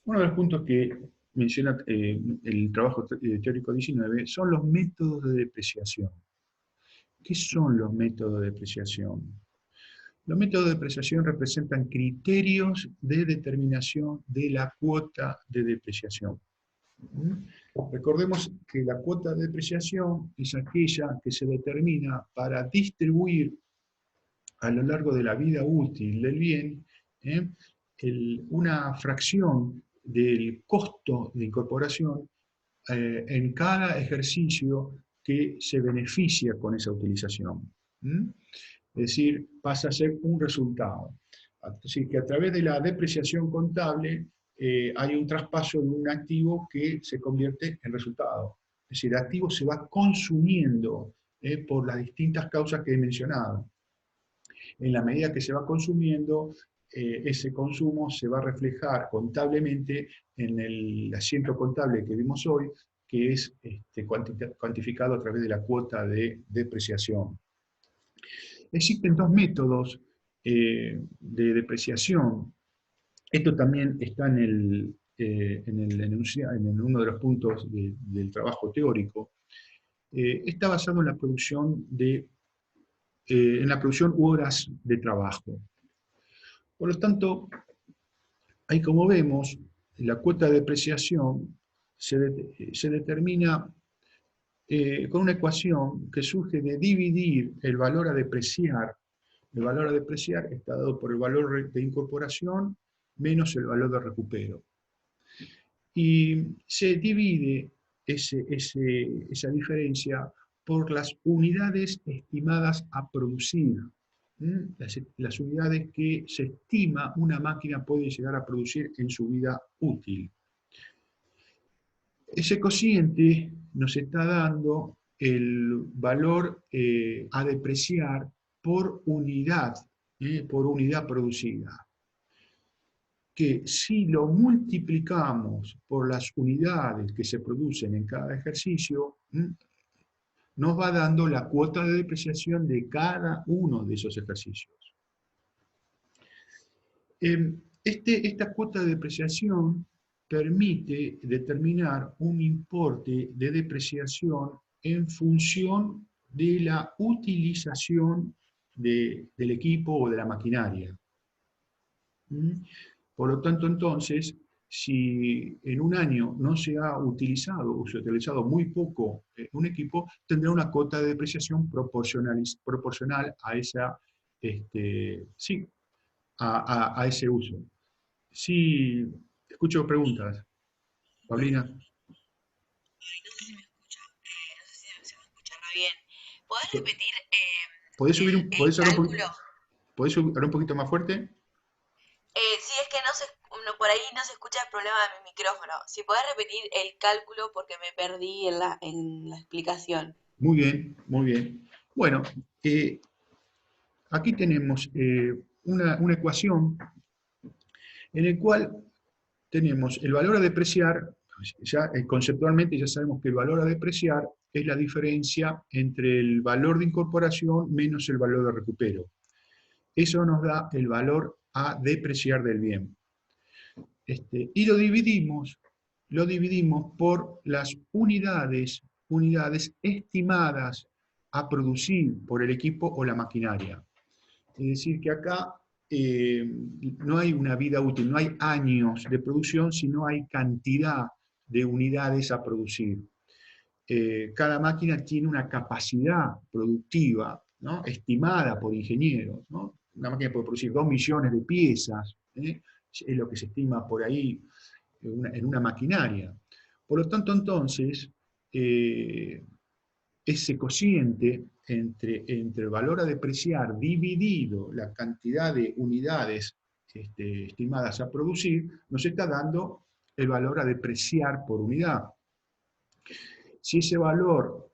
Uno de los puntos que menciona el trabajo teórico 19 son los métodos de depreciación. ¿Qué son los métodos de depreciación? Los métodos de depreciación representan criterios de determinación de la cuota de depreciación. Recordemos que la cuota de depreciación es aquella que se determina para distribuir a lo largo de la vida útil del bien ¿eh? Una fracción del costo de incorporación en cada ejercicio que se beneficia con esa utilización. Es decir, pasa a ser un resultado. Así que a través de la depreciación contable hay un traspaso de un activo que se convierte en resultado. Es decir, el activo se va consumiendo por las distintas causas que he mencionado. En la medida que se va consumiendo, ese consumo se va a reflejar contablemente en el asiento contable que vimos hoy, que es cuantificado a través de la cuota de depreciación. Existen dos métodos de depreciación. Esto también está en uno de los puntos del trabajo teórico. Está basado en la producción en la producción u horas de trabajo. Por lo tanto, ahí como vemos, la cuota de depreciación se determina con una ecuación que surge de dividir el valor a depreciar. El valor a depreciar está dado por el valor de incorporación menos el valor de recupero. Y se divide esa diferencia por las unidades estimadas a producir. Las unidades que se estima una máquina puede llegar a producir en su vida útil. Ese cociente nos está dando el valor a depreciar por unidad producida. Que si lo multiplicamos por las unidades que se producen en cada ejercicio, nos va dando la cuota de depreciación de cada uno de esos ejercicios. Esta cuota de depreciación permite determinar un importe de depreciación en función de la utilización del equipo o de la maquinaria. Por lo tanto, entonces, si en un año no se ha utilizado o se ha utilizado muy poco un equipo, tendrá una cuota de depreciación proporcional a esa, sí, a ese uso. Sí, escucho preguntas. Paulina, Ay, no sé si me escucha, no sé si se me escuchará bien. ¿Podés repetir ¿podés subir el cálculo? podés hablar un poquito más fuerte? Sí, es que por ahí no se escucha el problema de mi micrófono. Si podés repetir el cálculo porque me perdí en la explicación. Muy bien, muy bien. Bueno, aquí tenemos una ecuación en la cual tenemos el valor a depreciar, ya conceptualmente ya sabemos que el valor a depreciar es la diferencia entre el valor de incorporación menos el valor de recupero. Eso nos da el valor a depreciar del bien. Y lo dividimos por las unidades estimadas a producir por el equipo o la maquinaria. Es decir, que acá no hay una vida útil, no hay años de producción, sino hay cantidad de unidades a producir. Cada máquina tiene una capacidad productiva, ¿no?, estimada por ingenieros, ¿no? Una máquina puede producir 2 millones de piezas, es lo que se estima por ahí en una maquinaria. Por lo tanto, entonces, ese cociente entre el valor a depreciar dividido la cantidad de unidades estimadas a producir, nos está dando el valor a depreciar por unidad. Si ese valor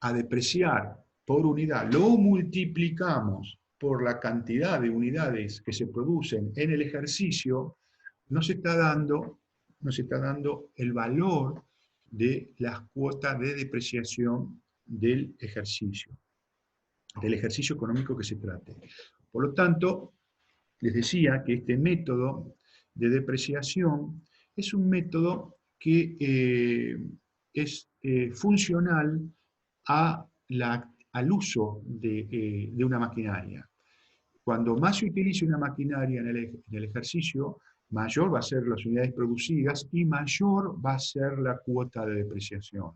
a depreciar por unidad lo multiplicamos por la cantidad de unidades que se producen en el ejercicio, nos está dando el valor de las cuotas de depreciación del ejercicio económico que se trate. Por lo tanto, les decía que este método de depreciación es un método que es funcional al uso de una maquinaria. Cuando más se utilice una maquinaria en el ejercicio, mayor va a ser las unidades producidas y mayor va a ser la cuota de depreciación.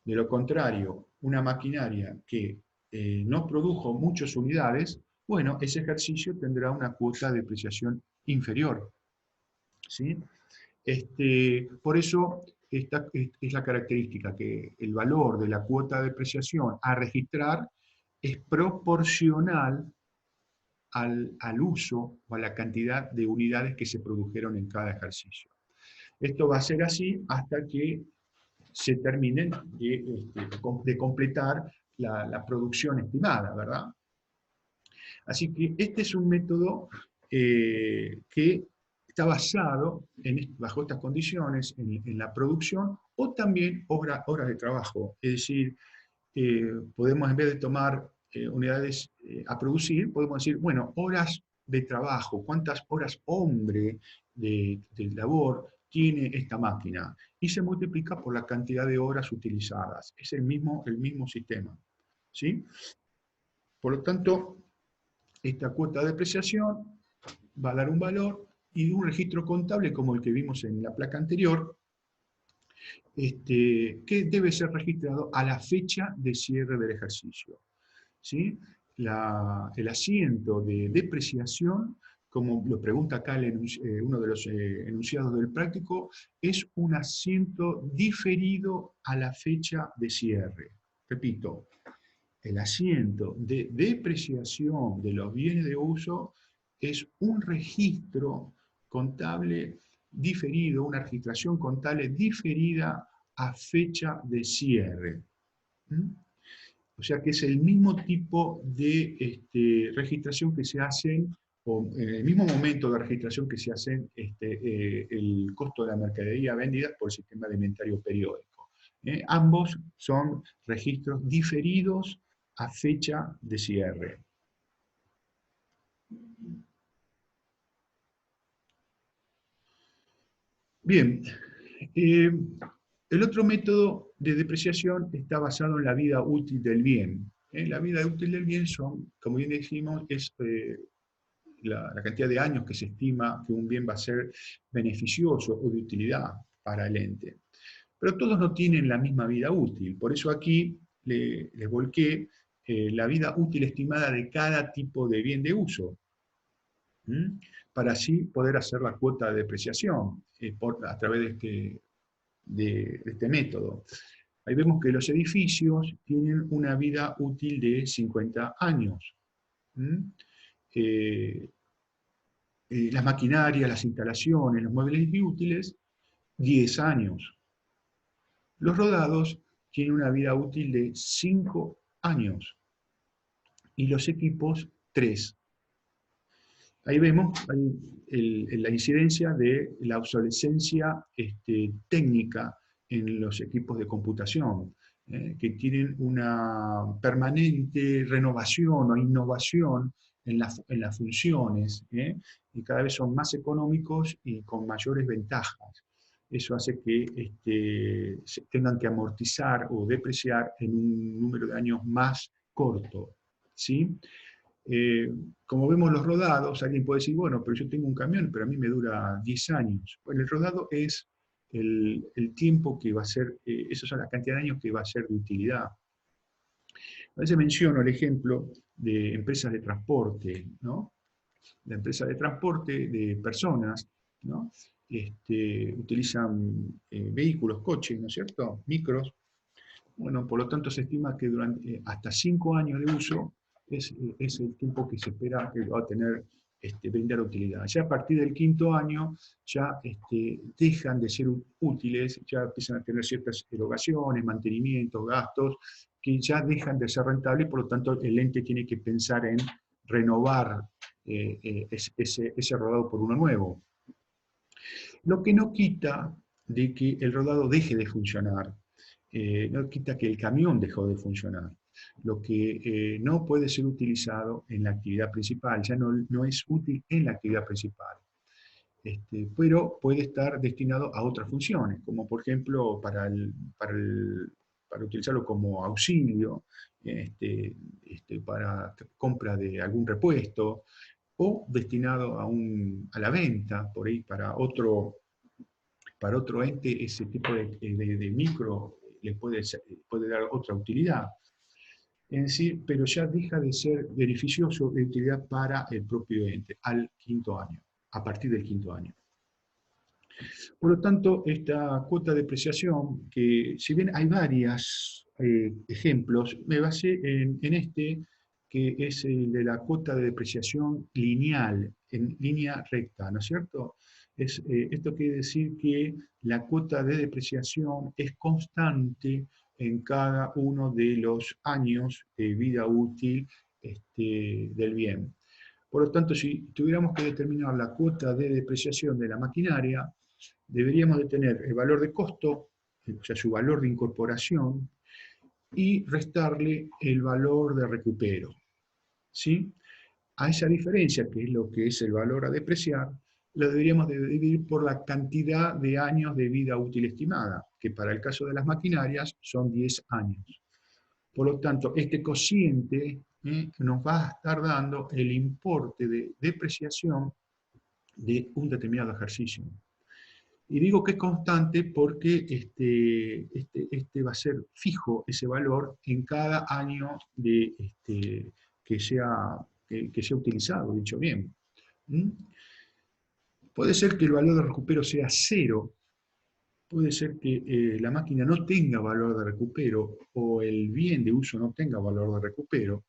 De lo contrario, una maquinaria que no produjo muchas unidades, bueno, ese ejercicio tendrá una cuota de depreciación inferior. ¿Sí? Por eso esta es la característica, que el valor de la cuota de depreciación a registrar es proporcional al uso o a la cantidad de unidades que se produjeron en cada ejercicio. Esto va a ser así hasta que se terminen de completar la producción estimada, ¿verdad? Así que este es un método que está basado bajo estas condiciones en la producción o también horas de trabajo. Es decir, podemos, en vez de tomar unidades a producir, podemos decir, bueno, horas de trabajo, cuántas horas hombre de labor tiene esta máquina, y se multiplica por la cantidad de horas utilizadas. Es el mismo sistema, ¿sí? Por lo tanto, esta cuota de depreciación va a dar un valor y un registro contable como el que vimos en la placa anterior, que debe ser registrado a la fecha de cierre del ejercicio. ¿Sí? El asiento de depreciación, como lo pregunta acá uno de los enunciados del práctico, es un asiento diferido a la fecha de cierre. Repito, el asiento de depreciación de los bienes de uso es un registro contable diferido, una registración contable diferida a fecha de cierre. ¿Mm? O sea que es el mismo tipo de registración que se hacen, o en el mismo momento de registración que se hacen el costo de la mercadería vendida por el sistema de inventario periódico. Ambos son registros diferidos a fecha de cierre. Bien, el otro método de depreciación está basado en la vida útil del bien. La vida útil del bien son, como bien dijimos, es la cantidad de años que se estima que un bien va a ser beneficioso o de utilidad para el ente. Pero todos no tienen la misma vida útil, por eso aquí les volqué la vida útil estimada de cada tipo de bien de uso, para así poder hacer la cuota de depreciación a través de este método. Ahí vemos que los edificios tienen una vida útil de 50 años. Las maquinarias, las instalaciones, los muebles útiles, 10 años. Los rodados tienen una vida útil de 5 años y los equipos 3. Ahí vemos la incidencia de la obsolescencia técnica en los equipos de computación, que tienen una permanente renovación o innovación en las funciones, y cada vez son más económicos y con mayores ventajas. Eso hace que se tengan que amortizar o depreciar en un número de años más corto, ¿sí? Como vemos los rodados, alguien puede decir, bueno, pero yo tengo un camión, pero a mí me dura 10 años. Bueno, el rodado es el tiempo que va a ser, esa es la cantidad de años que va a ser de utilidad. A veces menciono el ejemplo de empresas de transporte, ¿no? La empresa de transporte de personas, ¿no? Utilizan vehículos, coches, ¿no es cierto? Micros. Bueno, por lo tanto se estima que durante hasta 5 años de uso es el tiempo que se espera que va a tener brindar utilidad. Ya a partir del 5.º año ya dejan de ser útiles, ya empiezan a tener ciertas erogaciones, mantenimientos, gastos, que ya dejan de ser rentables, por lo tanto el ente tiene que pensar en renovar ese rodado por uno nuevo. Lo que no quita de que el rodado deje de funcionar, no quita que el camión dejó de funcionar. Lo que no puede ser utilizado en la actividad principal, ya no es útil en la actividad principal. pero puede estar destinado a otras funciones, como por ejemplo para utilizarlo como auxilio, para compra de algún repuesto, o destinado a la venta, por ahí para otro ente ese tipo de micro le puede dar otra utilidad. Es decir, pero ya deja de ser beneficioso de utilidad para el propio ente al quinto año, a partir del quinto año. Por lo tanto, esta cuota de depreciación, que si bien hay varios ejemplos, me basé en este, que es el de la cuota de depreciación lineal, en línea recta, ¿no es cierto? Esto quiere decir que la cuota de depreciación es constante en cada uno de los años de vida útil del bien. Por lo tanto, si tuviéramos que determinar la cuota de depreciación de la maquinaria, deberíamos de tener el valor de costo, o sea, su valor de incorporación, y restarle el valor de recupero. ¿Sí? A esa diferencia, que es lo que es el valor a depreciar, lo deberíamos de dividir por la cantidad de años de vida útil estimada, que para el caso de las maquinarias son 10 años. Por lo tanto, este cociente nos va a estar dando el importe de depreciación de un determinado ejercicio. Y digo que es constante porque va a ser fijo ese valor en cada año que sea utilizado, dicho bien. ¿Mm? Puede ser que el valor de recupero sea cero, puede ser que la máquina no tenga valor de recupero o el bien de uso no tenga valor de recupero.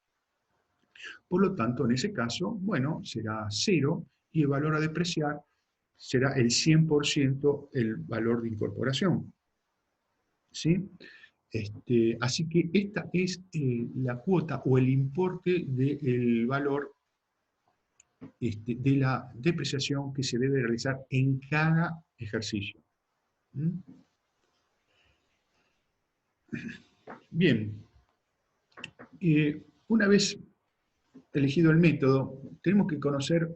Por lo tanto, en ese caso, bueno, será cero y el valor a depreciar será el 100% el valor de incorporación. ¿Sí? Así que esta es la cuota o el importe del valor de la depreciación que se debe realizar en cada ejercicio. ¿Mm? Bien, una vez elegido el método, tenemos que conocer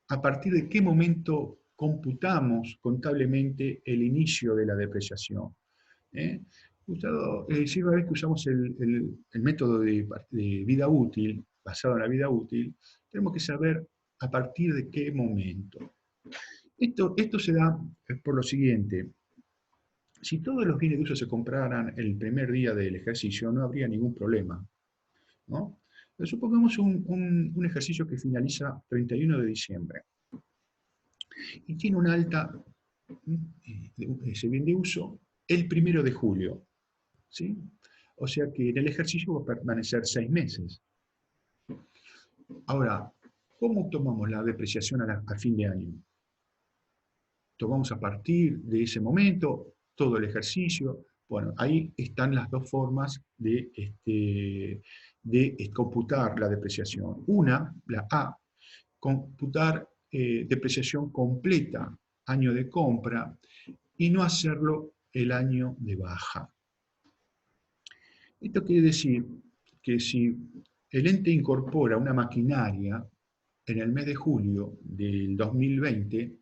a partir de qué momento computamos contablemente el inicio de la depreciación. Siempre vez que usamos el método de vida útil, basado en la vida útil, tenemos que saber a partir de qué momento. Esto se da por lo siguiente. Si todos los bienes de uso se compraran el primer día del ejercicio, no habría ningún problema, ¿no? Pero supongamos un ejercicio que finaliza 31 de diciembre y tiene una alta, ese bien de uso, el 1 de julio. ¿Sí? O sea que en el ejercicio va a permanecer 6 meses. Ahora, ¿cómo tomamos la depreciación a fin de año? Tomamos a partir de ese momento todo el ejercicio. Bueno, ahí están las dos formas de computar la depreciación. Una, la A, computar depreciación completa, año de compra, y no hacerlo el año de baja. Esto quiere decir que si el ente incorpora una maquinaria en el mes de julio del 2020,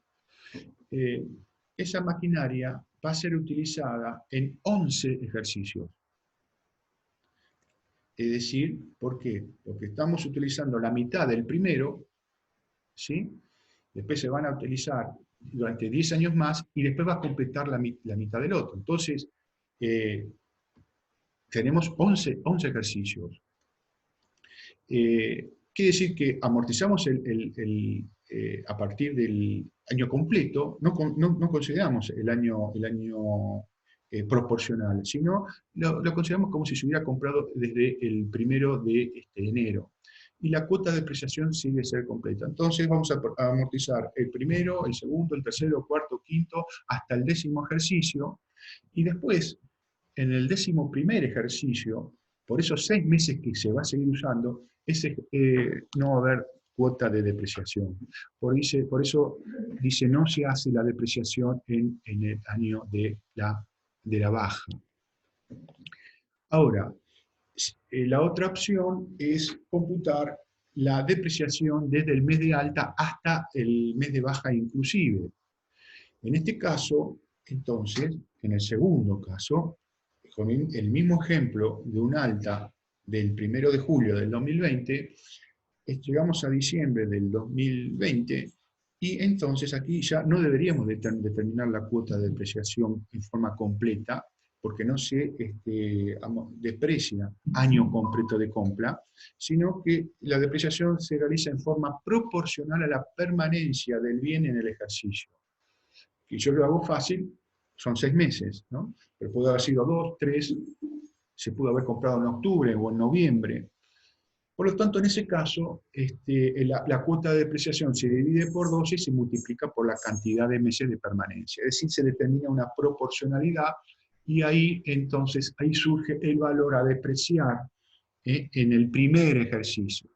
esa maquinaria va a ser utilizada en 11 ejercicios. Es decir, ¿por qué? Porque estamos utilizando la mitad del primero, ¿sí? Después se van a utilizar durante 10 años más y después va a completar la mitad del otro. Entonces, tenemos 11 ejercicios. Quiere decir que amortizamos a partir del año completo, no consideramos el año proporcional, sino lo consideramos como si se hubiera comprado desde el 1 de enero. Y la cuota de depreciación sigue ser completa. Entonces vamos a amortizar el primero, el segundo, el tercero, cuarto, quinto, hasta el 10º ejercicio. Y después, en el 11º ejercicio, por esos 6 meses que se va a seguir usando, no va a haber cuota de depreciación. Por eso dice, no se hace la depreciación en el año de la baja. Ahora, la otra opción es computar la depreciación desde el mes de alta hasta el mes de baja inclusive. En este caso, entonces, en el segundo caso, con el mismo ejemplo de un alta del 1 de julio del 2020, llegamos a diciembre del 2020 y entonces aquí ya no deberíamos determinar la cuota de depreciación en forma completa, porque no se deprecia año completo de compra, sino que la depreciación se realiza en forma proporcional a la permanencia del bien en el ejercicio. Y yo lo hago fácil, son 6 meses, ¿no? Pero puede haber sido 2, 3, se pudo haber comprado en octubre o en noviembre. Por lo tanto, en ese caso, la cuota de depreciación se divide por 12 y se multiplica por la cantidad de meses de permanencia. Es decir, se determina una proporcionalidad y ahí entonces ahí surge el valor a depreciar en el primer ejercicio.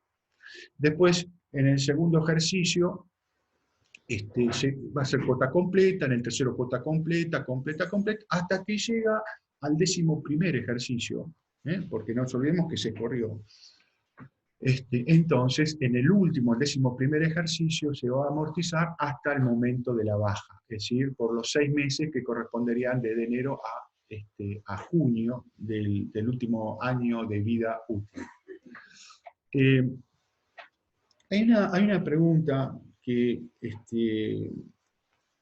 Después, en el segundo ejercicio, va a ser cuota completa, en el tercero cuota completa, hasta que llega al 11º ejercicio, porque no nos olvidemos que se corrió. Entonces, en el último, el 11º ejercicio, se va a amortizar hasta el momento de la baja, es decir, por los 6 meses que corresponderían desde enero a junio del último año de vida útil. Hay una pregunta que,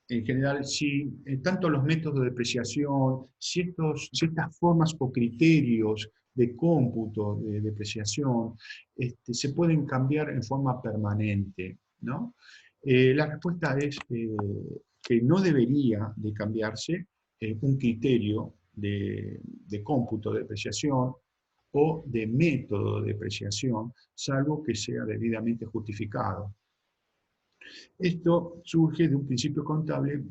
en general, si tanto los métodos de depreciación, si estas formas o criterios de cómputo de depreciación se pueden cambiar en forma permanente, ¿no? La respuesta es que no debería de cambiarse un criterio de cómputo de depreciación o de método de depreciación, salvo que sea debidamente justificado. Esto surge de un principio contable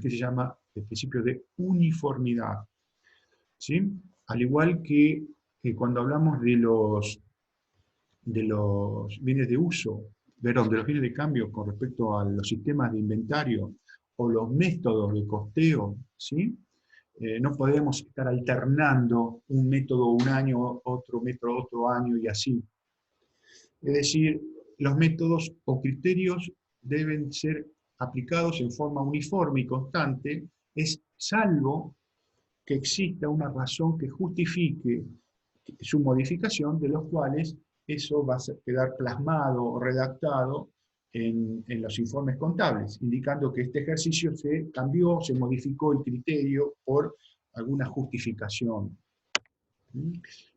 que se llama el principio de uniformidad, ¿sí? Al igual que cuando hablamos de los bienes de uso, perdón, de los bienes de cambio con respecto a los sistemas de inventario o los métodos de costeo, ¿sí? No podemos estar alternando un método un año, otro método otro año y así. Es decir, los métodos o criterios deben ser aplicados en forma uniforme y constante, salvo que exista una razón que justifique su modificación, de los cuales eso va a quedar plasmado o redactado en los informes contables, indicando que este ejercicio se cambió, se modificó el criterio por alguna justificación.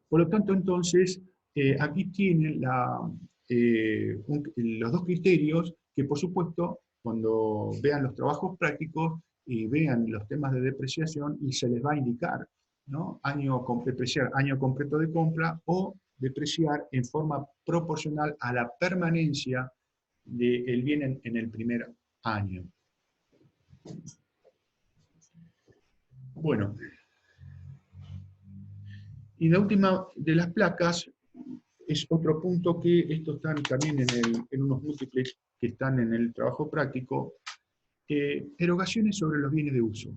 Por lo tanto, entonces, aquí tienen los dos criterios que, por supuesto, cuando vean los trabajos prácticos y vean los temas de depreciación, y se les va a indicar, ¿no? Depreciar año completo de compra o depreciar en forma proporcional a la permanencia del bien en el primer año. Bueno, y la última de las placas es otro punto que estos están también en unos múltiples que están en el trabajo práctico, erogaciones sobre los bienes de uso.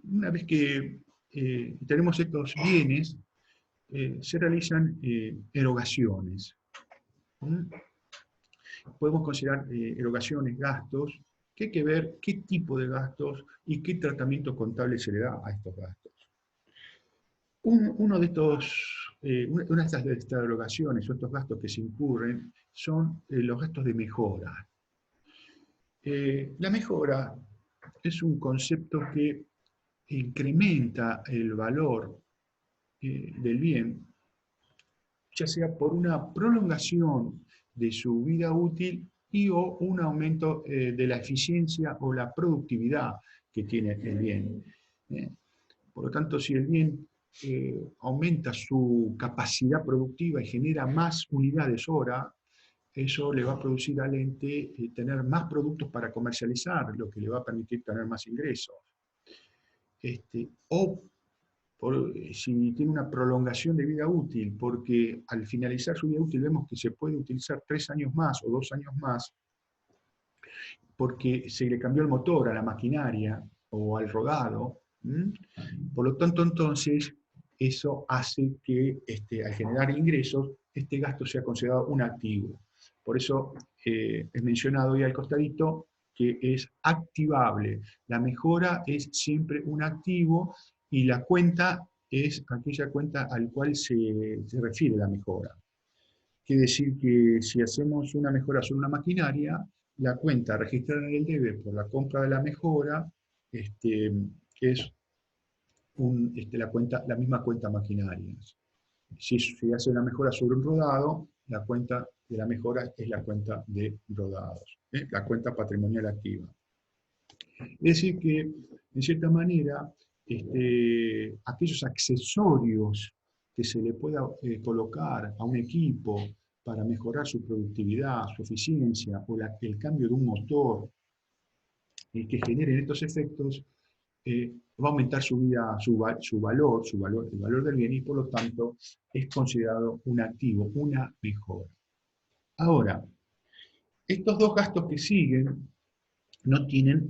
Una vez que tenemos estos bienes, se realizan erogaciones. Podemos considerar erogaciones, gastos, que hay que ver qué tipo de gastos y qué tratamiento contable se le da a estos gastos. Una de estas erogaciones o estos gastos que se incurren son los gastos de mejora. La mejora es un concepto que incrementa el valor del bien, ya sea por una prolongación de su vida útil o un aumento de la eficiencia o la productividad que tiene el bien. Por lo tanto, si el bien aumenta su capacidad productiva y genera más unidades hora, eso le va a producir al ente tener más productos para comercializar, lo que le va a permitir tener más ingresos. Si tiene una prolongación de vida útil, porque al finalizar su vida útil vemos que se puede utilizar 3 años más o 2 años más, porque se le cambió el motor a la maquinaria o al rodado. Por lo tanto, entonces, eso hace que al generar ingresos, este gasto sea considerado un activo. Por eso es mencionado ahí al costadito que es activable. La mejora es siempre un activo y la cuenta es aquella cuenta al cual se refiere la mejora. Quiere decir que si hacemos una mejora sobre una maquinaria, la cuenta registrada en el debe por la compra de la mejora es la misma cuenta maquinaria. Si se hace una mejora sobre un rodado, la cuenta de la mejora es la cuenta de rodados, la cuenta patrimonial activa. Es decir que, en cierta manera, aquellos accesorios que se le pueda colocar a un equipo para mejorar su productividad, su eficiencia, o el cambio de un motor que generen estos efectos, va a aumentar el valor del bien, y por lo tanto es considerado un activo, una mejora. Ahora, estos dos gastos que siguen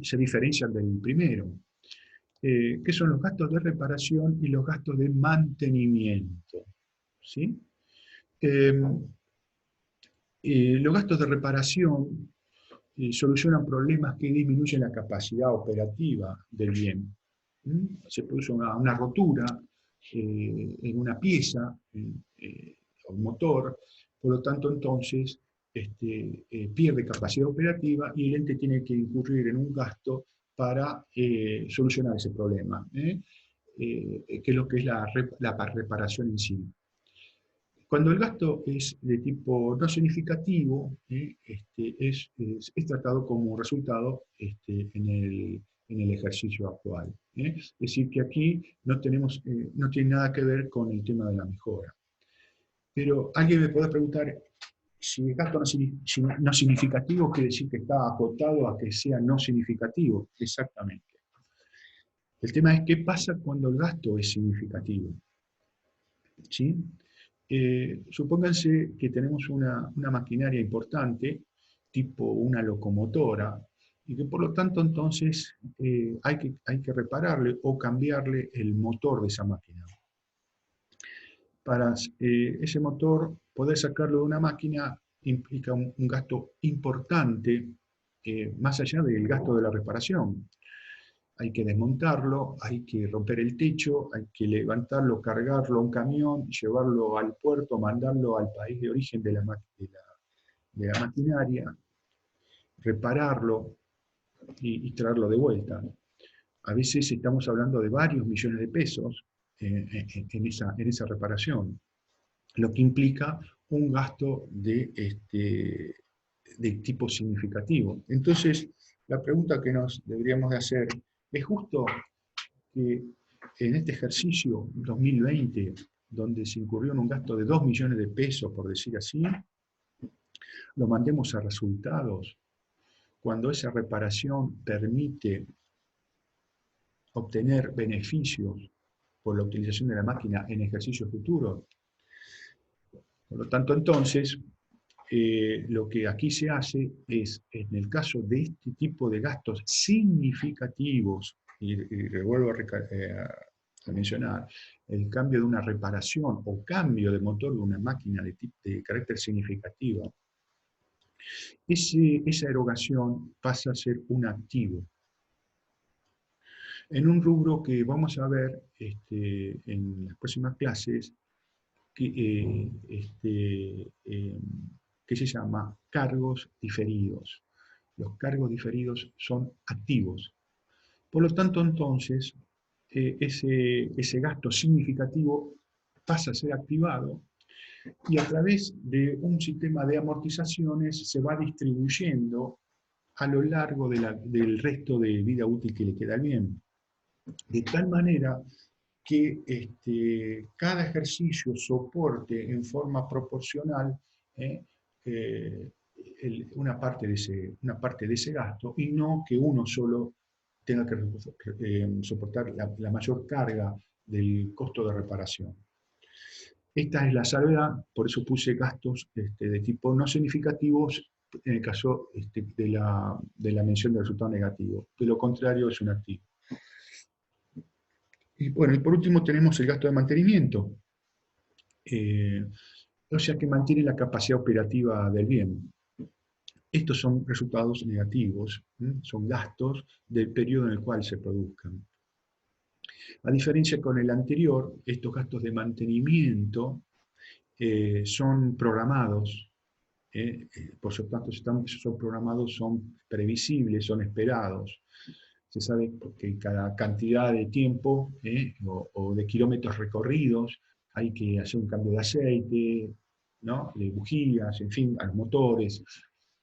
se diferencian del primero, que son los gastos de reparación y los gastos de mantenimiento. ¿Sí? Los gastos de reparación solucionan problemas que disminuyen la capacidad operativa del bien. Se produce una rotura en una pieza, o un motor, por lo tanto entonces pierde capacidad operativa y el ente tiene que incurrir en un gasto para solucionar ese problema, que es lo que es la reparación en sí. Cuando el gasto es de tipo no significativo, es tratado como resultado en el ejercicio actual. Es decir, que aquí no tiene nada que ver con el tema de la mejora. Pero alguien me puede preguntar, si el gasto no significativo quiere decir que está acotado a que sea no significativo. Exactamente. El tema es qué pasa cuando el gasto es significativo. ¿Sí? Supónganse que tenemos una maquinaria importante, tipo una locomotora, y que por lo tanto entonces hay que repararle o cambiarle el motor de esa máquina. Para ese motor, poder sacarlo de una máquina implica un gasto importante, más allá del gasto de la reparación. Hay que desmontarlo, hay que romper el techo, hay que levantarlo, cargarlo a un camión, llevarlo al puerto, mandarlo al país de origen de la maquinaria, repararlo y traerlo de vuelta. A veces estamos hablando de varios millones de pesos en esa reparación, lo que implica un gasto de tipo significativo. Entonces, la pregunta que nos deberíamos de hacer, ¿es justo que en este ejercicio 2020, donde se incurrió en un gasto de 2 millones de pesos, por decir así, lo mandemos a resultados, cuando esa reparación permite obtener beneficios por la utilización de la máquina en ejercicios futuros? Por lo tanto, entonces, lo que aquí se hace es, en el caso de este tipo de gastos significativos, y vuelvo a mencionar, el cambio de una reparación o cambio de motor de una máquina de carácter significativo, esa erogación pasa a ser un activo. En un rubro que vamos a ver en las próximas clases, que se llama cargos diferidos. Los cargos diferidos son activos. Por lo tanto, entonces, ese gasto significativo pasa a ser activado y a través de un sistema de amortizaciones se va distribuyendo a lo largo del resto de vida útil que le queda al bien. De tal manera que cada ejercicio soporte en forma proporcional una parte de ese gasto, y no que uno solo tenga que soportar la mayor carga del costo de reparación. Esta es la salvedad, por eso puse gastos de tipo no significativos en el caso de la mención del resultado negativo. De lo contrario, es un activo. Y bueno, y por último tenemos el gasto de mantenimiento, o sea que mantiene la capacidad operativa del bien. estos son resultados negativos, son gastos del periodo en el cual se produzcan. A diferencia con el anterior, estos gastos de mantenimiento son programados, por lo tanto, son programados, son previsibles, son esperados. Se sabe que cada cantidad de tiempo o de kilómetros recorridos hay que hacer un cambio de aceite, ¿no? De bujías, en fin, a los motores.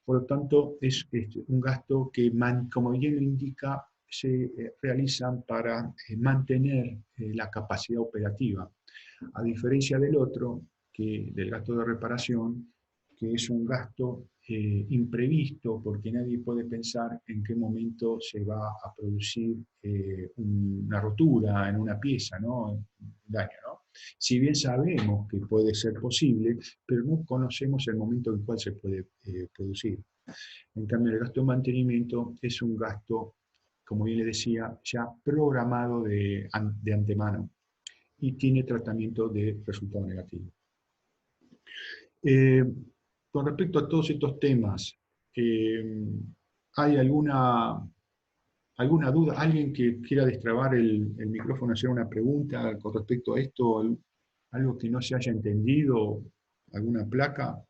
Por lo tanto, es un gasto que, como bien lo indica, se realizan para mantener la capacidad operativa, a diferencia del otro, del gasto de reparación, que es un gasto imprevisto, porque nadie puede pensar en qué momento se va a producir una rotura en una pieza, ¿no? Un daño, ¿no? Si bien sabemos que puede ser posible, pero no conocemos el momento en el cual se puede producir. En cambio, el gasto de mantenimiento es un gasto, como bien le decía, ya programado de antemano y tiene tratamiento de resultado negativo. Eh, con respecto a todos estos temas, ¿hay alguna duda? ¿Alguien que quiera destrabar el micrófono, hacer una pregunta con respecto a esto? ¿Algo que no se haya entendido? ¿Alguna placa?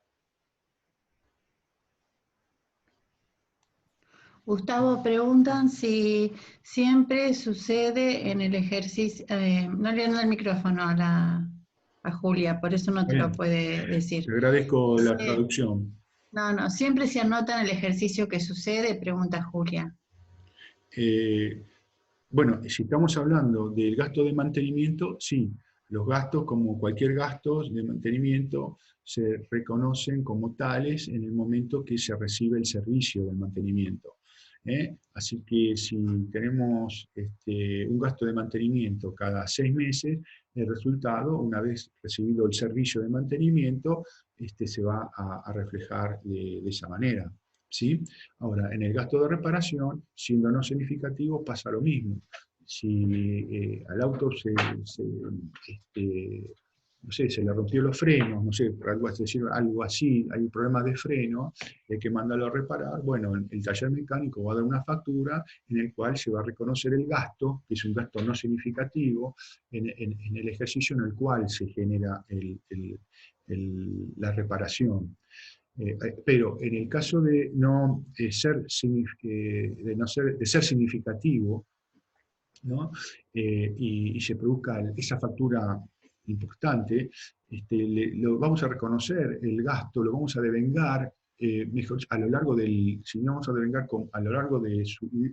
Gustavo, preguntan si siempre sucede en el ejercicio, no le dan el micrófono a Julia, por eso no te lo Bien, puede decir. te agradezco la Sí. traducción. No, siempre se anota en el ejercicio que sucede, pregunta Julia. Bueno, si estamos hablando del gasto de mantenimiento, sí, los gastos, como cualquier gasto de mantenimiento, se reconocen como tales en el momento que se recibe el servicio del mantenimiento. Así que si tenemos un gasto de mantenimiento cada 6 meses, el resultado, una vez recibido el servicio de mantenimiento, se va a reflejar de esa manera. ¿Sí? Ahora, en el gasto de reparación, siendo no significativo, pasa lo mismo. Si al auto no sé, se le rompió los frenos, no sé, por algo así, hay un problema de freno, hay que mandarlo a reparar, bueno, el taller mecánico va a dar una factura en el cual se va a reconocer el gasto, que es un gasto no significativo, en el ejercicio en el cual se genera la reparación. Pero en el caso de de ser significativo, ¿no? Y se produzca esa factura importante, lo vamos a reconocer el gasto, lo vamos a devengar, mejor, a lo largo si no vamos a devengar a lo largo del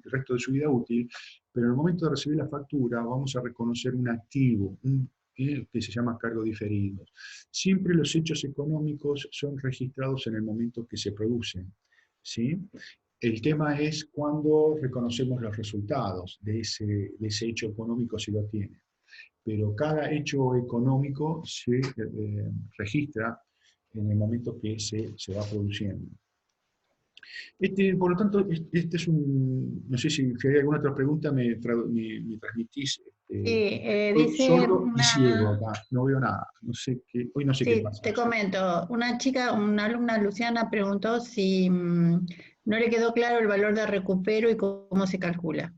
resto de su vida útil, pero en el momento de recibir la factura vamos a reconocer un activo, que se llama cargo diferido. Siempre los hechos económicos son registrados en el momento que se producen, ¿sí? El tema es cuando reconocemos los resultados de ese hecho económico, si lo tiene. Pero cada hecho económico se registra en el momento que se va produciendo. Por lo tanto, este es no sé si hay alguna otra pregunta, me transmitís. Soy Dice sordo y ciego acá, no veo nada. Hoy no sé qué sí, pasa. te comento, una alumna, Luciana, preguntó si no le quedó claro el valor de recupero y cómo se calcula.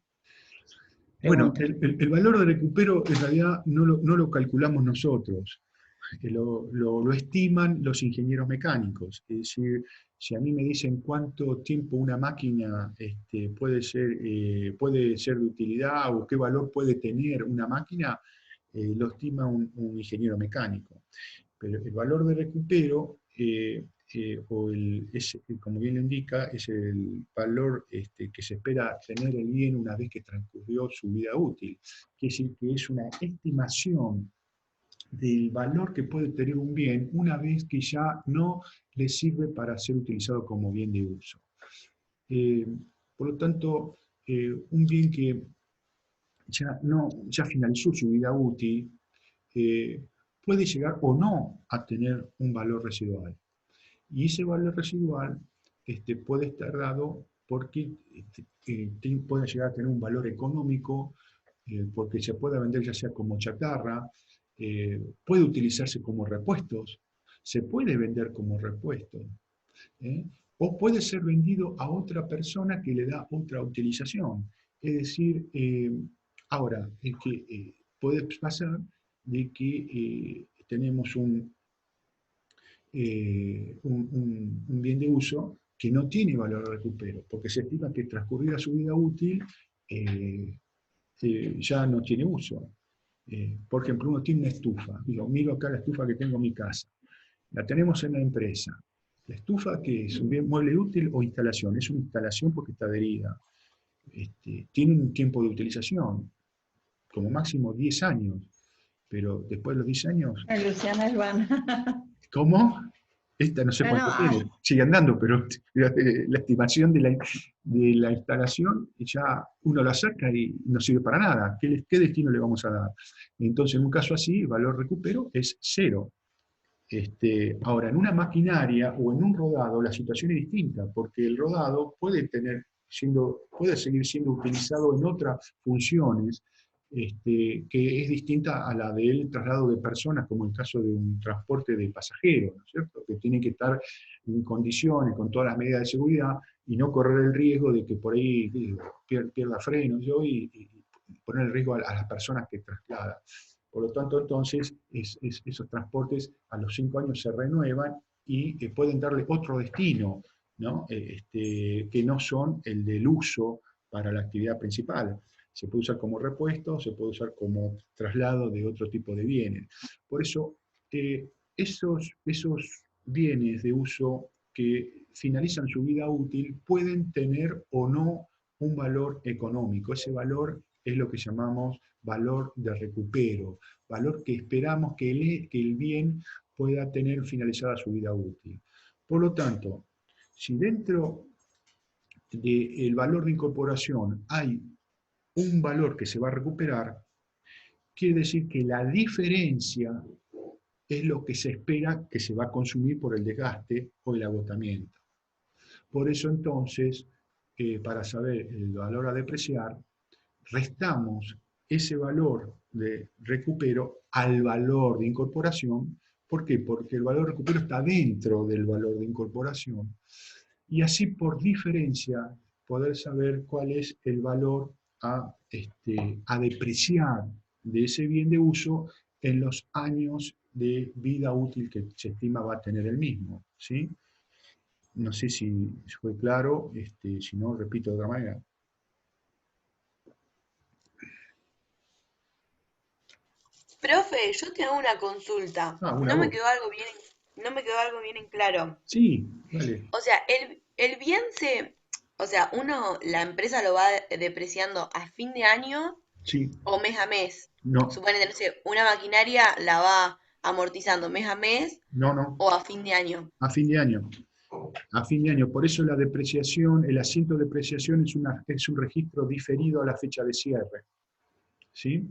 Bueno, Pregunta. el valor de recupero en realidad no lo calculamos nosotros, lo estiman los ingenieros mecánicos. Es decir, si a mí me dicen cuánto tiempo una máquina puede ser de utilidad o qué valor puede tener una máquina, lo estima un ingeniero mecánico. Pero el valor de recupero, como bien lo indica, es el valor que se espera tener el bien una vez que transcurrió su vida útil. Quiere decir que es una estimación del valor que puede tener un bien una vez que ya no le sirve para ser utilizado como bien de uso. Por lo tanto, un bien que ya finalizó su vida útil, puede llegar o no a tener un valor residual. Y ese valor residual puede estar dado porque puede llegar a tener un valor económico, porque se puede vender ya sea como chatarra, puede utilizarse como repuestos, se puede vender como repuesto. o puede ser vendido a otra persona que le da otra utilización. Es decir, ahora, es que puede pasar de que tenemos un bien de uso que no tiene valor de recupero, porque se estima que transcurrida su vida útil ya no tiene uso. Por ejemplo, uno tiene una estufa, digo, miro acá la estufa que tengo en mi casa, la tenemos en la empresa. La estufa, que es un bien mueble útil o instalación, es una instalación porque está adherida. Tiene un tiempo de utilización, como máximo 10 años, pero después de los 10 años, Luciana Albana. ¿cómo? Esta no sé No, no, cuánto tiene, sigue andando, pero la estimación de la instalación ya uno la saca y no sirve para nada. ¿Qué destino le vamos a dar? Entonces, en un caso así, el valor recupero es cero. Ahora, en una maquinaria o en un rodado la situación es distinta, porque el rodado puede seguir siendo utilizado en otras funciones, que es distinta a la del traslado de personas, como el caso de un transporte de pasajeros, ¿no es cierto? Que tienen que estar en condiciones, con todas las medidas de seguridad, y no correr el riesgo de que por ahí pierda frenos y poner el riesgo a las personas que traslada. Por lo tanto, entonces, esos transportes a los 5 años se renuevan y pueden darle otro destino, ¿no? Que no son el del uso para la actividad principal. Se puede usar como repuesto, se puede usar como traslado de otro tipo de bienes. Por eso, esos bienes de uso que finalizan su vida útil pueden tener o no un valor económico. Ese valor es lo que llamamos valor de recupero, valor que esperamos que el bien pueda tener finalizada su vida útil. Por lo tanto, si dentro del valor de incorporación hay un valor que se va a recuperar, quiere decir que la diferencia es lo que se espera que se va a consumir por el desgaste o el agotamiento. Por eso entonces, para saber el valor a depreciar, restamos ese valor de recupero al valor de incorporación. ¿Por qué? Porque el valor de recupero está dentro del valor de incorporación. Y así por diferencia poder saber cuál es el valor a depreciar de ese bien de uso en los años de vida útil que se estima va a tener el mismo. ¿Sí? No sé si fue claro, si no, repito de otra manera. Profe, yo te hago una consulta. Una voz. No me quedó algo bien en claro. Sí, dale. O sea, el bien o sea, la empresa lo va depreciando a fin de año Sí, o mes a mes. no, Suponete, no sé, una maquinaria la va amortizando mes a mes no, o a fin de año. a fin de año. A fin de año. Por eso la depreciación, el asiento de depreciación es un registro diferido a la fecha de cierre. ¿Sí?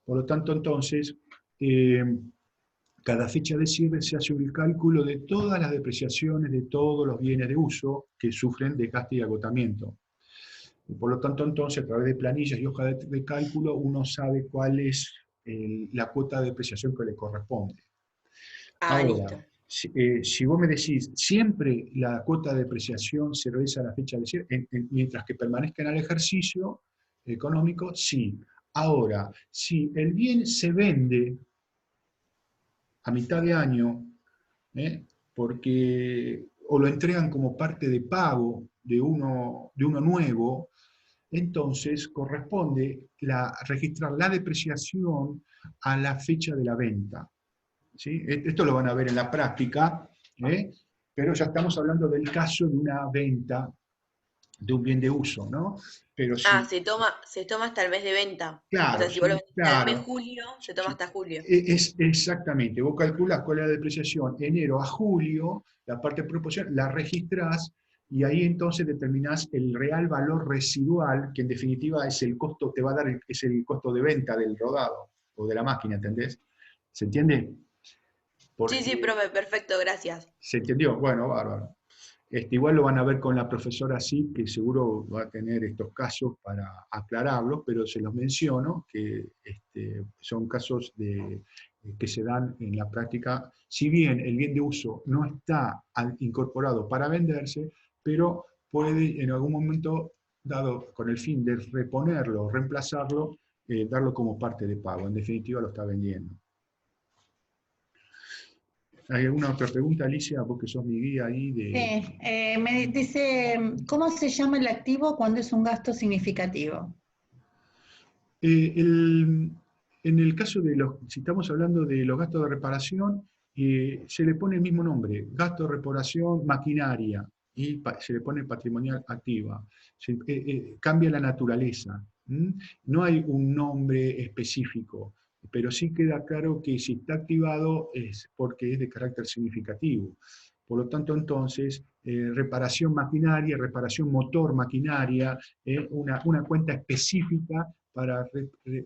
Por lo tanto, entonces, cada fecha de cierre se hace un cálculo de todas las depreciaciones de todos los bienes de uso que sufren desgaste y agotamiento. Y por lo tanto, entonces, a través de planillas y hojas de cálculo, uno sabe cuál es la cuota de depreciación que le corresponde. Ah, Ahora, listo. si vos me decís, siempre la cuota de depreciación se realiza a la fecha de cierre, mientras que permanezca en el ejercicio económico, sí. Ahora, si el bien se vende a mitad de año, porque o lo entregan como parte de pago de uno nuevo, entonces corresponde registrar la depreciación a la fecha de la venta. ¿Sí? Esto lo van a ver en la práctica, pero ya estamos hablando del caso de una venta de un bien de uso, ¿no? Pero Ah, si, se toma hasta el mes de venta. O claro, sea, si vos lo sí, vendiste al mes claro, julio, se toma sí, hasta julio. es exactamente, vos calculás cuál es la depreciación enero a julio, la parte proporcional, la registrás y ahí entonces determinás el real valor residual, que en definitiva es el costo, te va a dar, es el costo de venta del rodado o de la máquina, ¿entendés? ¿Se entiende? Sí, sí, Porque profe, perfecto, gracias. ¿se entendió? Bueno, bárbaro. Igual lo van a ver con la profesora sí, que seguro va a tener estos casos para aclararlos, pero se los menciono, que son casos que se dan en la práctica. Si bien el bien de uso no está incorporado para venderse, pero puede en algún momento, dado con el fin de reponerlo, reemplazarlo, darlo como parte de pago. En definitiva, lo está vendiendo. ¿Hay alguna otra pregunta, Alicia? Vos que sos mi guía ahí de... Sí, me dice, ¿cómo se llama el activo cuando es un gasto significativo? En el caso de los, si estamos hablando de los gastos de reparación, se le pone el mismo nombre, gasto de reparación maquinaria, y se le pone patrimonial activa. Cambia la naturaleza. No hay un nombre específico, pero sí queda claro que si está activado es porque es de carácter significativo. Por lo tanto, entonces, reparación maquinaria, reparación motor maquinaria, una cuenta específica para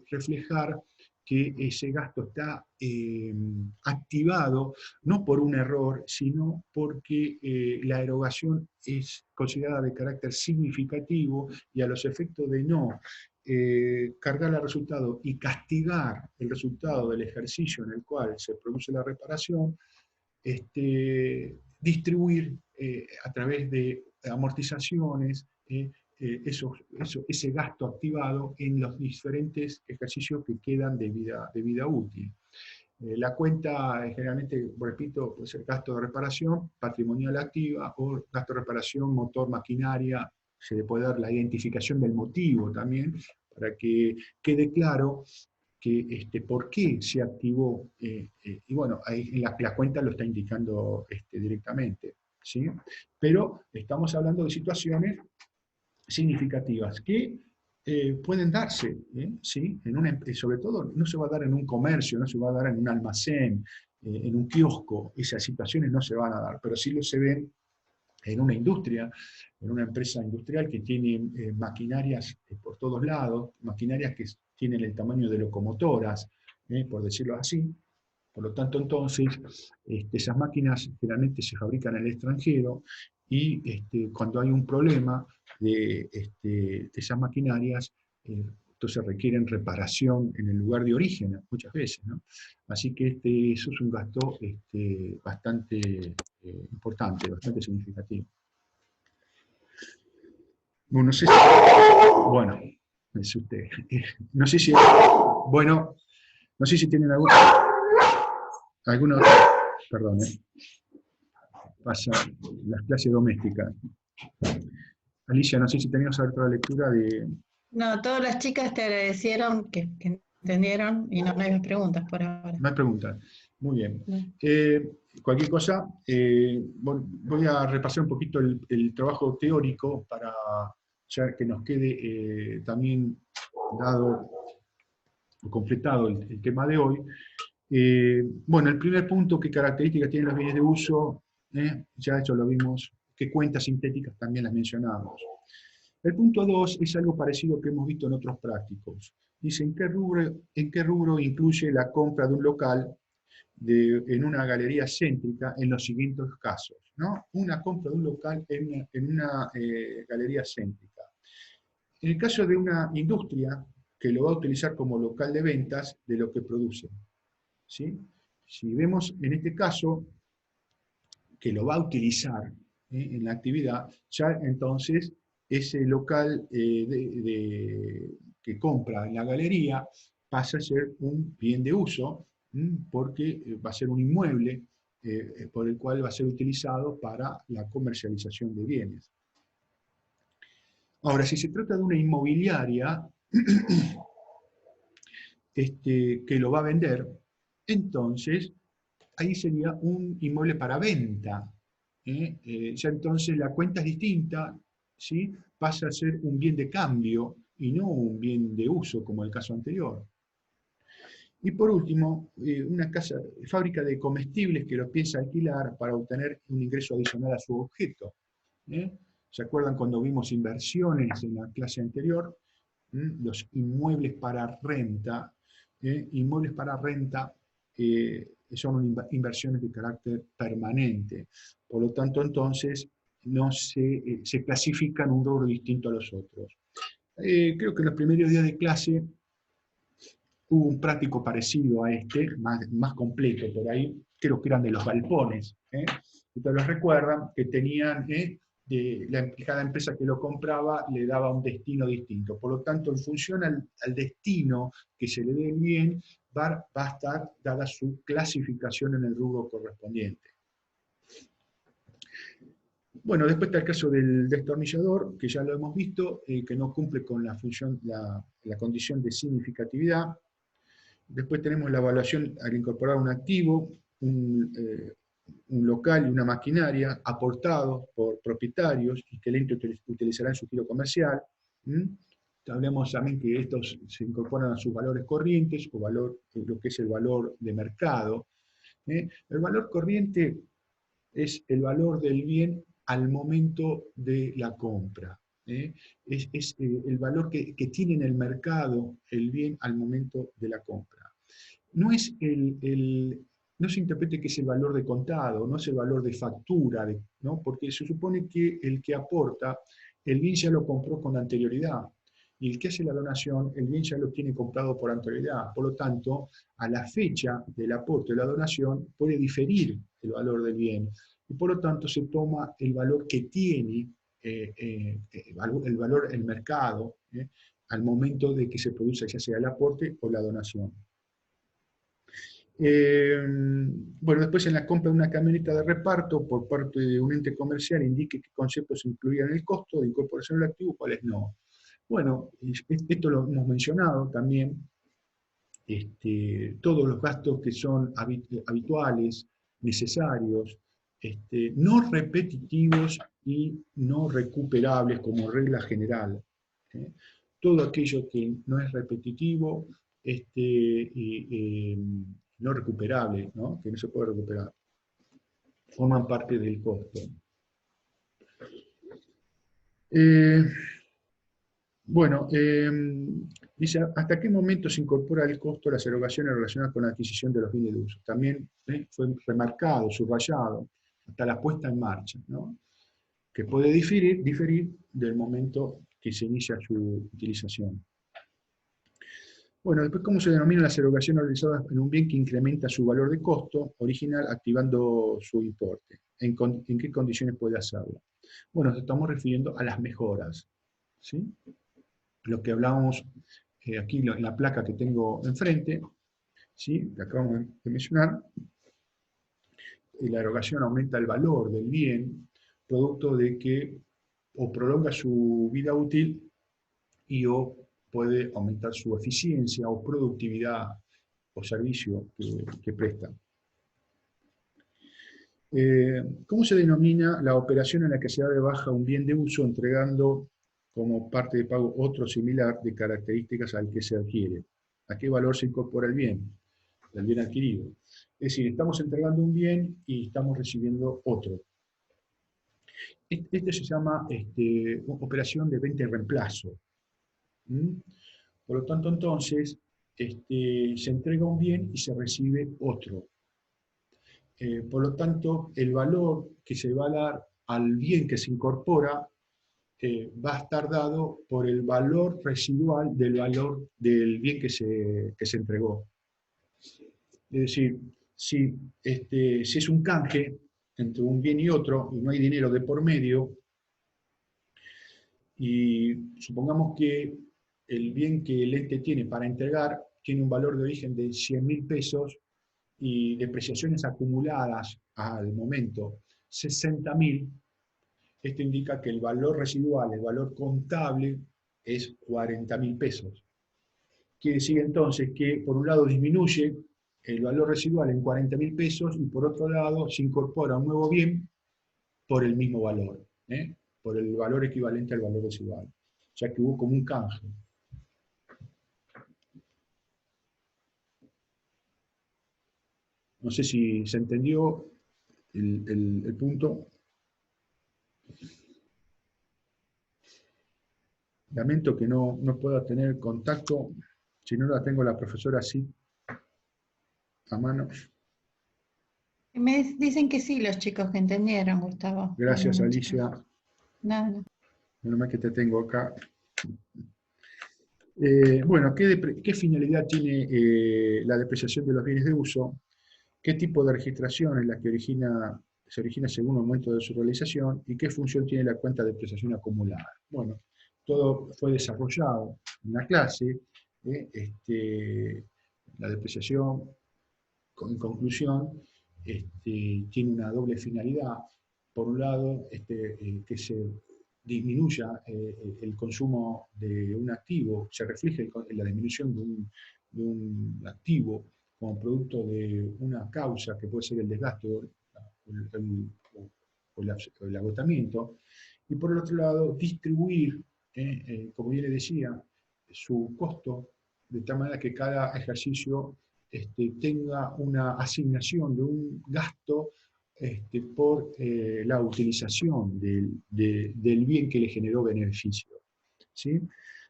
reflejar que ese gasto está activado, no por un error, sino porque la erogación es considerada de carácter significativo y a los efectos de no cargar el resultado y castigar el resultado del ejercicio en el cual se produce la reparación, distribuir a través de amortizaciones ese gasto activado en los diferentes ejercicios que quedan de vida útil. La cuenta, generalmente, repito, puede ser gasto de reparación, patrimonial activa, o gasto de reparación, motor, maquinaria. Se le puede dar la identificación del motivo también, para que quede claro que, por qué se activó, y bueno, ahí la cuenta lo está indicando directamente, ¿sí? Pero estamos hablando de situaciones significativas que pueden darse, ¿sí? Sobre todo no se va a dar en un comercio, no se va a dar en un almacén, en un kiosco, esas situaciones no se van a dar, pero sí lo se ven en una industria, en una empresa industrial que tiene maquinarias por todos lados, maquinarias que tienen el tamaño de locomotoras, por decirlo así. Por lo tanto, entonces, esas máquinas generalmente se fabrican en el extranjero y cuando hay un problema de esas maquinarias, entonces requieren reparación en el lugar de origen muchas veces, ¿no? Así que eso es un gasto bastante importante, bastante significativo. Bueno, no sé si... Bueno, me asusté. No sé si... Bueno, no sé si tienen alguna otra... Perdón, pasa las clases domésticas. Alicia, no sé si tenías otra lectura de... No, todas las chicas te agradecieron que entendieron y no hay más preguntas por ahora. No hay preguntas. Muy bien. No. Cualquier cosa, voy a repasar un poquito el trabajo teórico para ya que nos quede también dado o completado el tema de hoy. Bueno, el primer punto, ¿qué características tienen los bienes de uso? Ya eso lo vimos. ¿Qué cuentas sintéticas también las mencionamos? El punto 2 es algo parecido que hemos visto en otros prácticos. Dice, ¿en qué rubro incluye la compra de un local en una galería céntrica en los siguientes casos? ¿No? Una compra de un local en una galería céntrica. En el caso de una industria que lo va a utilizar como local de ventas de lo que produce, ¿sí? Si vemos en este caso que lo va a utilizar en la actividad, ya entonces ese local que compra en la galería pasa a ser un bien de uso, porque va a ser un inmueble por el cual va a ser utilizado para la comercialización de bienes. Ahora, si se trata de una inmobiliaria que lo va a vender, entonces ahí sería un inmueble para venta. Ya entonces la cuenta es distinta, ¿sí? Pasa a ser un bien de cambio y no un bien de uso como el caso anterior. Y por último, una fábrica de comestibles que lo piensa alquilar para obtener un ingreso adicional a su objeto. ¿Se acuerdan cuando vimos inversiones en la clase anterior? Los inmuebles para renta. Inmuebles para renta son inversiones de carácter permanente. Por lo tanto, entonces, no se clasifican un rubro distinto a los otros. Creo que en los primeros días de clase hubo un práctico parecido a más completo por ahí, creo que eran de los galpones. Ustedes los recuerdan, que tenían cada empresa que lo compraba le daba un destino distinto. Por lo tanto, en función al destino que se le dé el bien, va a estar dada su clasificación en el rubro correspondiente. Bueno, después está el caso del destornillador, que ya lo hemos visto, que no cumple con la función, la condición de significatividad. Después tenemos la evaluación al incorporar un activo, un local y una maquinaria aportados por propietarios y que el ente utilizará en su giro comercial. Hablamos también que estos se incorporan a sus valores corrientes o lo que es el valor de mercado. El valor corriente es el valor del bien al momento de la compra. Es el valor que tiene en el mercado el bien al momento de la compra. No se interprete que es el valor de contado, no es el valor de factura, ¿no? Porque se supone que el que aporta, el bien ya lo compró con anterioridad. Y el que hace la donación, el bien ya lo tiene comprado por anterioridad. Por lo tanto, a la fecha del aporte de la donación puede diferir el valor del bien. Y por lo tanto se toma el valor que tiene, el valor en el mercado, al momento de que se produce ya sea el aporte o la donación. Bueno, después en la compra de una camioneta de reparto por parte de un ente comercial indique qué conceptos incluían el costo de incorporación del activo, cuáles no. Bueno, esto lo hemos mencionado también, todos los gastos que son habituales, necesarios, no repetitivos y no recuperables como regla general. Todo aquello que no es repetitivo, no recuperable, ¿no? Que no se puede recuperar, forman parte del costo. Bueno, dice, ¿hasta qué momento se incorpora el costo de las erogaciones relacionadas con la adquisición de los bienes de uso? También fue remarcado, subrayado, hasta la puesta en marcha, ¿no? Que puede diferir del momento que se inicia su utilización. Bueno, después, ¿cómo se denominan las erogaciones realizadas en un bien que incrementa su valor de costo original activando su importe? ¿En qué condiciones puede hacerlo? Bueno, nos estamos refiriendo a las mejoras, ¿sí? Lo que hablábamos aquí en la placa que tengo enfrente, ¿sí? Que acabamos de mencionar, la erogación aumenta el valor del bien, producto de que o prolonga su vida útil o puede aumentar su eficiencia o productividad o servicio que presta. ¿Cómo se denomina la operación en la que se da de baja un bien de uso entregando como parte de pago otro similar de características al que se adquiere? ¿A qué valor se incorpora el bien? El bien adquirido. Es decir, estamos entregando un bien y estamos recibiendo otro. Este se llama operación de venta y reemplazo. Por lo tanto, entonces, se entrega un bien y se recibe otro. Por lo tanto, el valor que se va a dar al bien que se incorpora va a estar dado por el valor residual del valor del bien que se entregó. Es decir, si es un canje entre un bien y otro, y no hay dinero de por medio, y supongamos que el bien que el ente tiene para entregar tiene un valor de origen de 100.000 pesos y depreciaciones acumuladas al momento 60.000, esto indica que el valor residual, el valor contable, es 40.000 pesos. Quiere decir entonces que por un lado disminuye el valor residual en 40.000 pesos y por otro lado se incorpora un nuevo bien por el mismo valor, por el valor equivalente al valor residual. O sea que hubo como un canje. No sé si se entendió el punto. Lamento que no pueda tener contacto, si no la tengo la profesora así, a mano. Me dicen que sí los chicos que entendieron, Gustavo. Gracias, Alicia. Nada. Menos mal que te tengo acá. Bueno, ¿qué finalidad tiene la depreciación de los bienes de uso? ¿Qué tipo de registración es la que origina se origina según el momento de su realización y qué función tiene la cuenta de depreciación acumulada. Bueno, todo fue desarrollado en la clase. La depreciación, en conclusión, tiene una doble finalidad. Por un lado, que se disminuya el consumo de un activo, se refleje la disminución de un activo como producto de una causa que puede ser el desgaste o el agotamiento, y por el otro lado, distribuir, como bien le decía, su costo de tal manera que cada ejercicio tenga una asignación de un gasto por la utilización del bien que le generó beneficio. ¿Sí?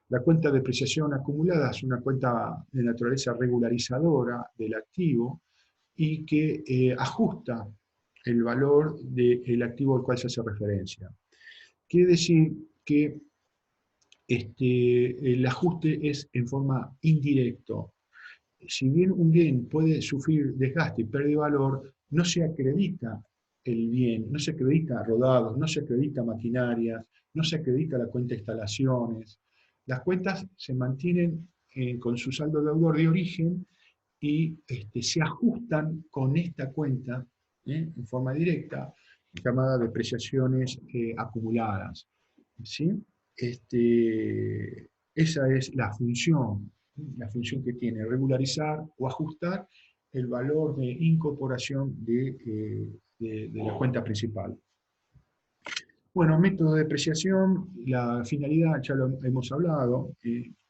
La cuenta de depreciación acumulada es una cuenta de naturaleza regularizadora del activo y que ajusta el valor del activo al cual se hace referencia. Quiere decir que el ajuste es en forma indirecta. Si bien un bien puede sufrir desgaste y pérdida de valor, no se acredita el bien, no se acredita rodados, no se acredita maquinarias, no se acredita la cuenta de instalaciones. Las cuentas se mantienen con su saldo deudor de origen y se ajustan con esta cuenta en forma directa, llamada depreciaciones acumuladas. ¿Sí? Esa es la función que tiene, regularizar o ajustar el valor de incorporación de la cuenta principal. Bueno, método de depreciación, la finalidad ya lo hemos hablado,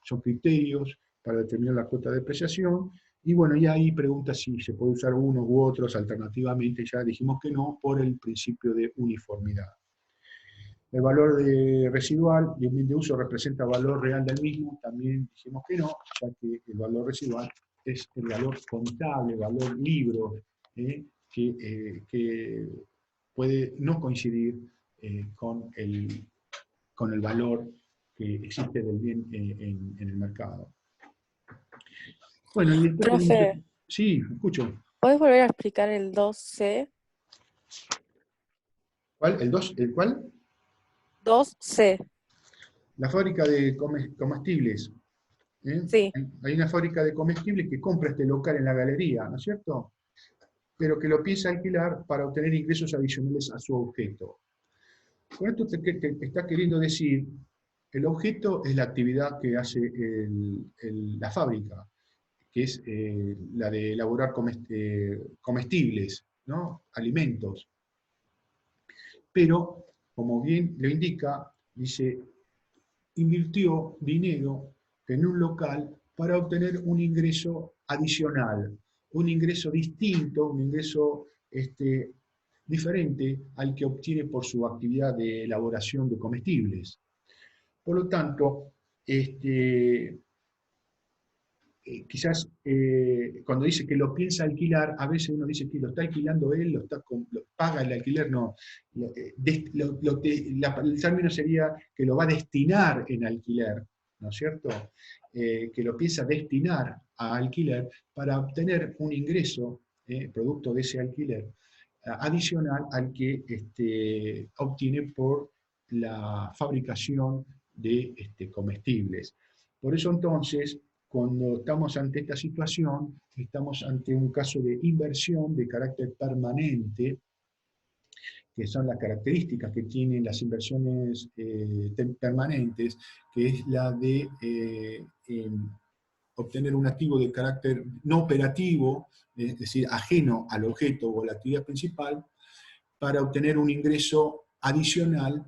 son criterios para determinar la cuota de depreciación, y bueno, y ahí pregunta si se puede usar unos u otros alternativamente, ya dijimos que no, por el principio de uniformidad. El valor residual de un bien de uso representa valor real del mismo, también dijimos que no, ya que el valor residual es el valor contable, valor libro, que puede no coincidir con el valor que existe del bien en el mercado. Bueno, y después Profe, sí, escucho. ¿puedes volver a explicar el 2C? ¿Cuál? ¿El cuál? 2C, La fábrica de comestibles. sí. Hay una fábrica de comestibles que compra este local en la galería, ¿no es cierto? Pero que lo piensa alquilar para obtener ingresos adicionales a su objeto. Con esto te está queriendo decir, el objeto es la actividad que hace la fábrica, que es la de elaborar comestibles, ¿no? Alimentos. Pero, como bien lo indica, dice, invirtió dinero en un local para obtener un ingreso adicional, un ingreso distinto, un ingreso diferente al que obtiene por su actividad de elaboración de comestibles. Por lo tanto, quizás cuando dice que lo piensa alquilar, a veces uno dice que lo está alquilando él, lo paga el alquiler, no. El término sería que lo va a destinar en alquiler, ¿no es cierto? Que lo piensa destinar a alquiler para obtener un ingreso, producto de ese alquiler, adicional al que obtiene por la fabricación de comestibles. Por eso entonces, cuando estamos ante esta situación, estamos ante un caso de inversión de carácter permanente, que son las características que tienen las inversiones permanentes, que es la de obtener un activo de carácter no operativo, es decir, ajeno al objeto o a la actividad principal, para obtener un ingreso adicional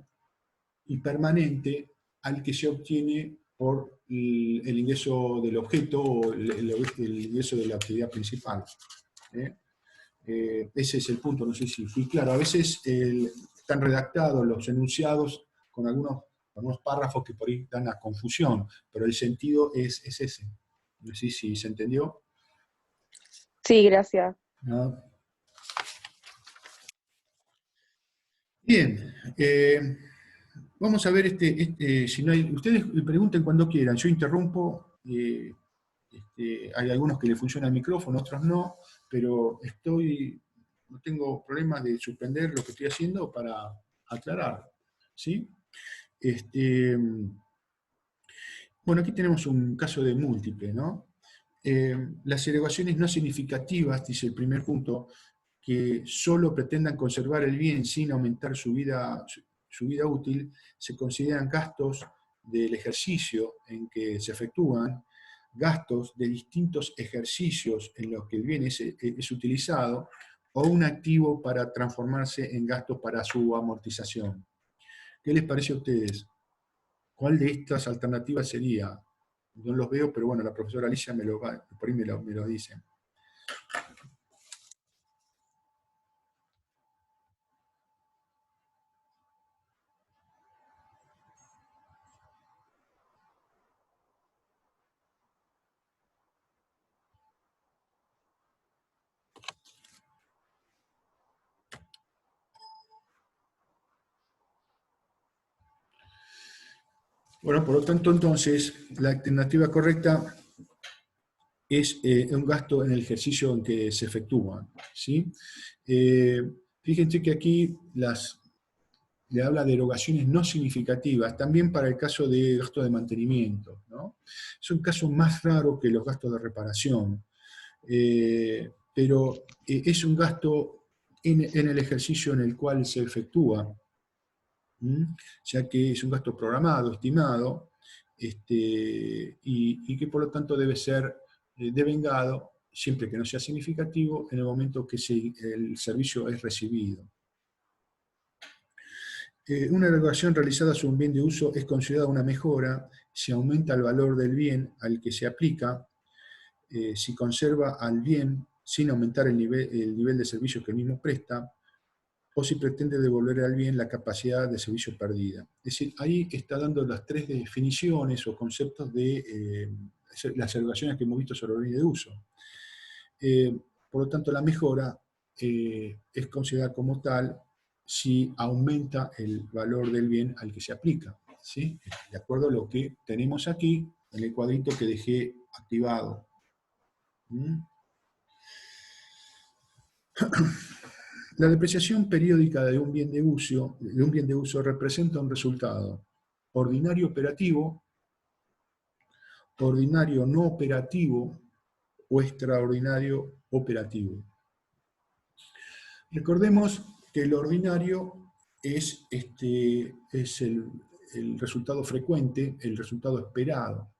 y permanente al que se obtiene por el ingreso del objeto o el ingreso de la actividad principal. Ese es el punto, no sé si fui claro. A veces están redactados los enunciados con algunos párrafos que por ahí dan a confusión, pero el sentido es ese. No sé si se entendió. Sí, gracias. ¿No? Bien. Vamos a ver si no hay. Ustedes pregunten cuando quieran, yo interrumpo. Hay algunos que le funciona el micrófono, otros no, pero estoy no tengo problema de suspender lo que estoy haciendo para aclarar, ¿sí? Bueno, aquí tenemos un caso de múltiple, ¿no? Las erogaciones no significativas, dice el primer punto, que solo pretendan conservar el bien sin aumentar su vida útil, se consideran gastos del ejercicio en que se efectúan, gastos de distintos ejercicios en los que el bien es utilizado, o un activo para transformarse en gastos para su amortización. ¿Qué les parece a ustedes? ¿Cuál de estas alternativas sería? No los veo, pero bueno, la profesora Alicia por ahí me lo dice. Bueno, por lo tanto, entonces, la alternativa correcta es un gasto en el ejercicio en que se efectúa, ¿sí? Fíjense que aquí le habla de erogaciones no significativas, también para el caso de gasto de mantenimiento, ¿no? Es un caso más raro que los gastos de reparación, pero es un gasto en el ejercicio en el cual se efectúa, ya que es un gasto programado, estimado, y que por lo tanto debe ser devengado, siempre que no sea significativo, en el momento que el servicio es recibido. Una erogación realizada sobre un bien de uso es considerada una mejora si aumenta el valor del bien al que se aplica, si conserva al bien sin aumentar el nivel de servicio que el mismo presta, o si pretende devolver al bien la capacidad de servicio perdida. Es decir, ahí está dando las tres definiciones o conceptos de las erogaciones que hemos visto sobre el bien de uso. Por lo tanto, la mejora es considerada como tal si aumenta el valor del bien al que se aplica, ¿sí? De acuerdo a lo que tenemos aquí en el cuadrito que dejé activado. La depreciación periódica de un bien de uso representa un resultado ordinario operativo, ordinario no operativo o extraordinario operativo. Recordemos que el ordinario es el resultado frecuente, el resultado esperado.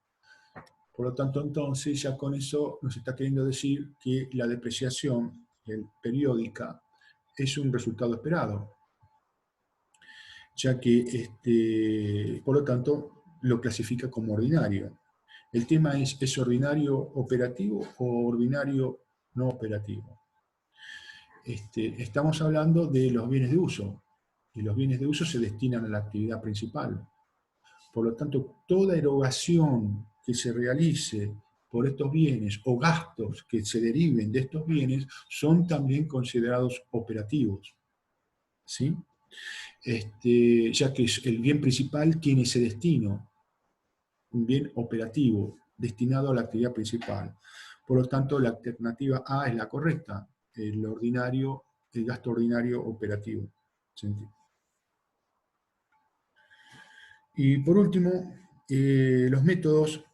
Por lo tanto, entonces, ya con eso nos está queriendo decir que la depreciación periódica es un resultado esperado, ya que, por lo tanto, lo clasifica como ordinario. El tema ¿es ordinario operativo o ordinario no operativo? Estamos hablando de los bienes de uso, y los bienes de uso se destinan a la actividad principal. Por lo tanto, toda erogación que se realice por estos bienes o gastos que se deriven de estos bienes son también considerados operativos, ¿sí? Ya que el bien principal tiene ese destino, un bien operativo, destinado a la actividad principal. Por lo tanto, la alternativa A es la correcta, el gasto ordinario operativo. Y por último, los métodos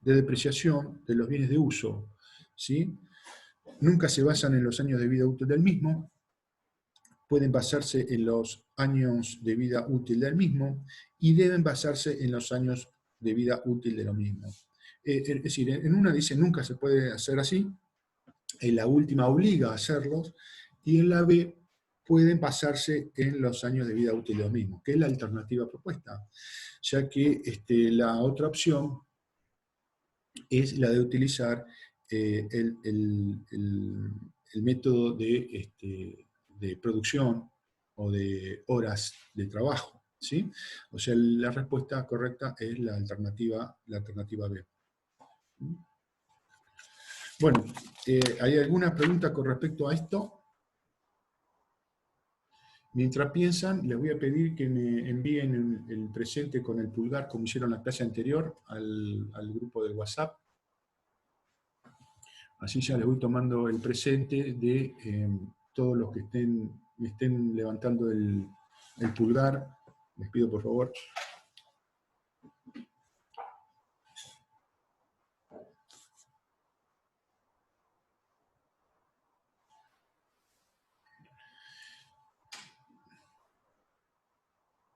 de depreciación de los bienes de uso, ¿sí? Nunca se basan en los años de vida útil del mismo, pueden basarse en los años de vida útil del mismo y deben basarse en los años de vida útil de lo mismo. Es decir, en una dice nunca se puede hacer así, en la última obliga a hacerlos, y en la B pueden basarse en los años de vida útil de lo mismo, que es la alternativa propuesta, ya que la otra opción es la de utilizar el método de producción o de horas de trabajo, ¿sí? O sea, la respuesta correcta es la alternativa B. Bueno, ¿hay alguna pregunta con respecto a esto? Mientras piensan, les voy a pedir que me envíen el presente con el pulgar, como hicieron en la clase anterior, al grupo del WhatsApp. Así ya les voy tomando el presente de todos los que estén levantando el pulgar. Les pido por favor.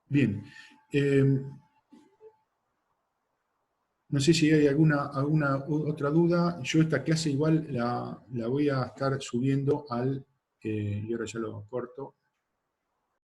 Bien. No sé si hay alguna otra duda. Yo esta clase igual la voy a estar subiendo y ahora ya lo corto,